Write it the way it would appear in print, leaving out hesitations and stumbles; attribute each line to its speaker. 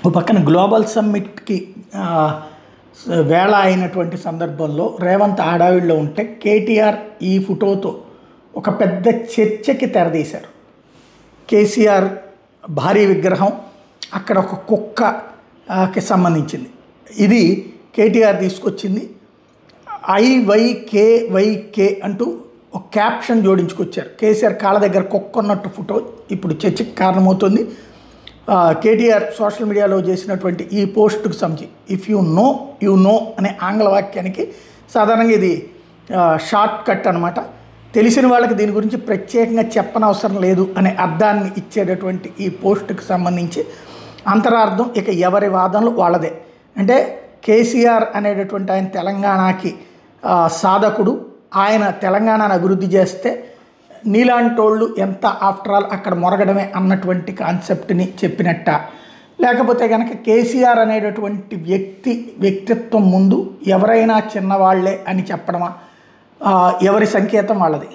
Speaker 1: ఒక పక్కన గ్లోబల్ సమ్మిట్కి వేళ అయినటువంటి సందర్భంలో రేవంత్ హడావిడిలో ఉంటే కేటీఆర్ ఈ ఫోటోతో ఒక పెద్ద చర్చకి తెరదీశారు. కేసీఆర్ భారీ విగ్రహం, అక్కడ ఒక కుక్కకి సంబంధించింది. ఇది కేటీఆర్ తీసుకొచ్చింది. IYKYK అంటూ ఒక క్యాప్షన్ జోడించుకొచ్చారు. కేసీఆర్ కాళ్ళ దగ్గర కుక్క ఉన్నట్టు ఫోటో ఇప్పుడు చర్చకి కారణమవుతుంది. కేటీఆర్ సోషల్ మీడియాలో చేసినటువంటి ఈ పోస్టుకు సంబంధించి if you know you know అనే ఆంగ్ల వాక్యానికి సాధారణంగా ఇది షార్ట్ కట్ అనమాట. తెలిసిన వాళ్ళకి దీని గురించి ప్రత్యేకంగా చెప్పనవసరం లేదు అనే అర్థాన్ని ఇచ్చేటటువంటి ఈ పోస్టుకు సంబంధించి అంతరార్థం ఇక ఎవరి వాదనలు వాళ్ళదే. అంటే కేసీఆర్ అనేటటువంటి ఆయన తెలంగాణకి సాధకుడు, ఆయన తెలంగాణను అభివృద్ధి చేస్తే నీలాంటోళ్ళు ఎంత ఆఫ్టర్ ఆల్ అక్కడ మొరగడమే అన్నటువంటి కాన్సెప్ట్ని చెప్పినట్ట, లేకపోతే కనుక కేసీఆర్ అనేటటువంటి వ్యక్తిత్వం ముందు ఎవరైనా చిన్నవాళ్లే అని చెప్పడమా, ఎవరి సంకేతం వాళ్ళది.